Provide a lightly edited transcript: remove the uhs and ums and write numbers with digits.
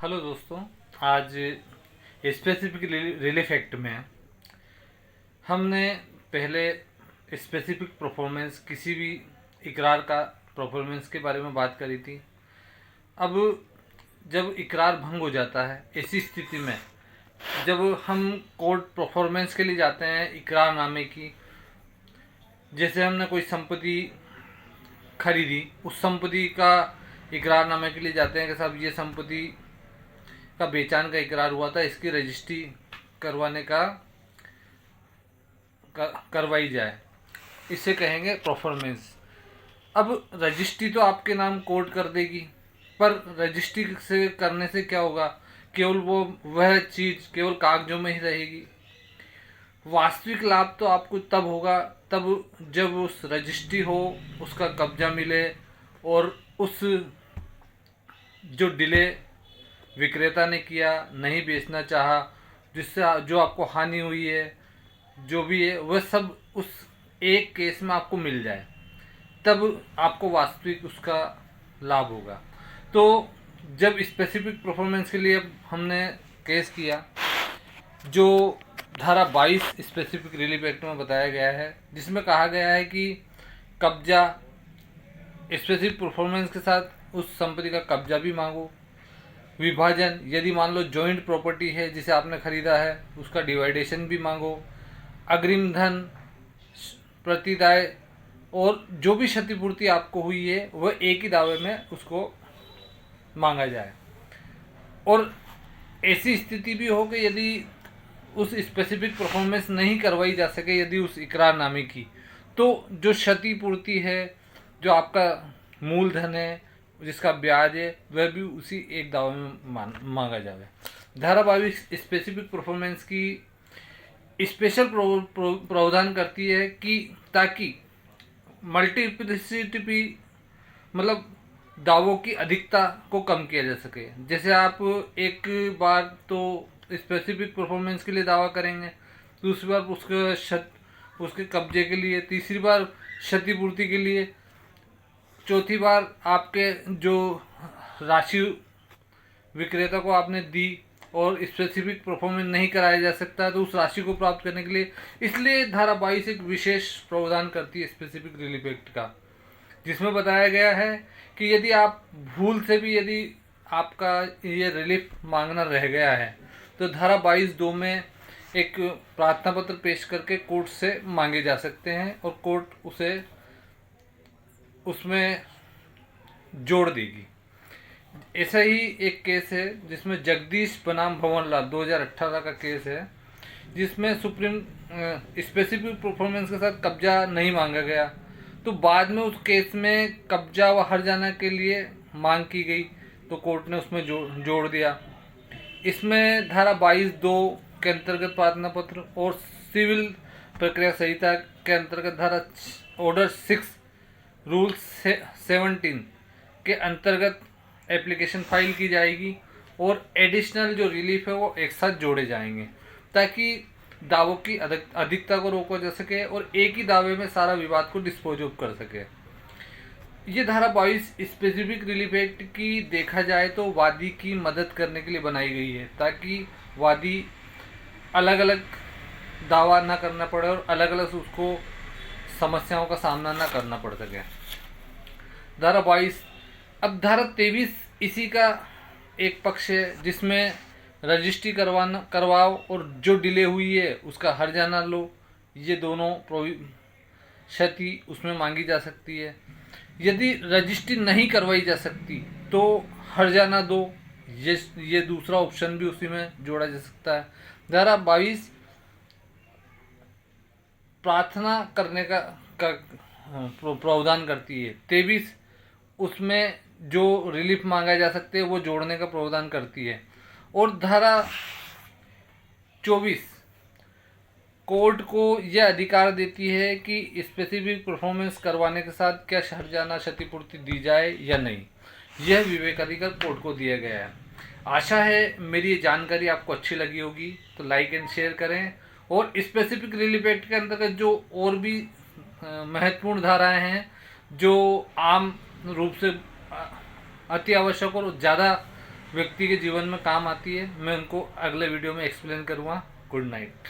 Hello दोस्तों। आज specific relief act में हमने पहले स्पेसिफिक परफॉर्मेंस किसी भी इकरार का परफॉर्मेंस के बारे में बात करी थी। अब जब इकरार भंग हो जाता है, ऐसी स्थिति में जब हम कोर्ट परफॉर्मेंस के लिए जाते हैं इकरारनामे की, जैसे हमने कोई संपत्ति खरीदी, उस संपत्ति का इकरारनामे के लिए जाते हैं कि साहब ये संपत्ति का बेचान का इकरार हुआ था, इसकी रजिस्ट्री करवाने का करवाई जाए, इसे कहेंगे परफॉर्मेंस। अब रजिस्ट्री तो आपके नाम कोर्ट कर देगी, पर रजिस्ट्री से करने से क्या होगा, केवल वह चीज़ केवल कागजों में ही रहेगी। वास्तविक लाभ तो आपको तब होगा तब जब उस रजिस्ट्री हो, उसका कब्जा मिले, और उस जो डिले विक्रेता ने किया, नहीं बेचना चाहा, जिससे जो आपको हानि हुई है, जो भी है वह सब उस एक केस में आपको मिल जाए, तब आपको वास्तविक उसका लाभ होगा। तो जब स्पेसिफिक परफॉर्मेंस के लिए हमने केस किया, जो धारा 22 स्पेसिफिक रिलीफ एक्ट में बताया गया है, जिसमें कहा गया है कि कब्जा स्पेसिफिक परफॉर्मेंस के साथ उस संपत्ति का कब्जा भी मांगो, विभाजन यदि मान लो जॉइंट प्रॉपर्टी है जिसे आपने खरीदा है, उसका डिवाइडेशन भी मांगो, अग्रिम धन, प्रतिदाय, और जो भी क्षतिपूर्ति आपको हुई है वह एक ही दावे में उसको मांगा जाए। और ऐसी स्थिति भी हो कि यदि उस स्पेसिफिक परफॉर्मेंस नहीं करवाई जा सके, यदि उस इकरारनामे की, तो जो क्षतिपूर्ति है, जो आपका मूलधन है, जिसका ब्याज है, वह भी उसी एक दावे में मांगा जाए। धारा 22 स्पेसिफिक परफॉर्मेंस की स्पेशल प्रावधान करती है कि ताकि मल्टीप्लिसिटी मतलब दावों की अधिकता को कम किया जा सके। जैसे आप एक बार तो स्पेसिफिक परफॉर्मेंस के लिए दावा करेंगे, दूसरी बार उसके कब्जे के लिए, तीसरी बार क्षतिपूर्ति के लिए, चौथी बार आपके जो राशि विक्रेता को आपने दी और स्पेसिफिक परफॉर्मेंस नहीं कराया जा सकता, तो उस राशि को प्राप्त करने के लिए, इसलिए धारा 22 एक विशेष प्रावधान करती है स्पेसिफिक रिलीफ एक्ट का, जिसमें बताया गया है कि यदि आप भूल से भी यदि आपका ये रिलीफ मांगना रह गया है, तो धारा 22(2) में एक प्रार्थना पत्र पेश करके कोर्ट से मांगे जा सकते हैं और कोर्ट उसे उसमें जोड़ देगी। ऐसा ही एक केस है जिसमें जगदीश बनाम भंवरलाल 2018 का केस है, जिसमें सुप्रीम स्पेसिफिक परफॉर्मेंस के साथ कब्जा नहीं मांगा गया, तो बाद में उस केस में कब्जा व हर्जाना के लिए मांग की गई, तो कोर्ट ने उसमें जोड़ दिया। इसमें धारा 22(2) के अंतर्गत प्रार्थना पत्र और सिविल प्रक्रिया संहिता के अंतर्गत धारा ऑर्डर 6 रूल 17 के अंतर्गत एप्लीकेशन फाइल की जाएगी और एडिशनल जो रिलीफ है वो एक साथ जोड़े जाएंगे, ताकि दावों की अधिकता को रोका जा सके और एक ही दावे में सारा विवाद को डिस्पोज ऑफ कर सके। ये धारा 22 स्पेसिफिक रिलीफ एक्ट की देखा जाए तो वादी की मदद करने के लिए बनाई गई है, ताकि वादी अलग अलग दावा ना करना पड़े और अलग अलग उसको समस्याओं का सामना ना करना पड़ सके। धारा 22। अब धारा 23 इसी का एक पक्ष है, जिसमें रजिस्ट्री करवाओ और जो डिले हुई है उसका हर्जाना लो, ये दोनों क्षति उसमें मांगी जा सकती है। यदि रजिस्ट्री नहीं करवाई जा सकती तो हर्जाना दो, ये दूसरा ऑप्शन भी उसी में जोड़ा जा सकता है। धारा 22 प्रार्थना करने का प्रावधान करती है। 23 उसमें जो रिलीफ मांगा जा सकते हैं वो जोड़ने का प्रावधान करती है। और धारा 24 कोर्ट को यह अधिकार देती है कि स्पेसिफिक परफॉर्मेंस करवाने के साथ क्या हर्जाना क्षतिपूर्ति दी जाए या नहीं, यह विवेकाधिकार कोर्ट को दिया गया है। आशा है मेरी ये जानकारी आपको अच्छी लगी होगी, तो लाइक एंड शेयर करें। और स्पेसिफिक रिलीफ एक्ट के अंतर्गत जो और भी महत्वपूर्ण धाराएं हैं, जो आम रूप से अति आवश्यक और ज़्यादा व्यक्ति के जीवन में काम आती है, मैं उनको अगले वीडियो में एक्सप्लेन करूँगा। Good night.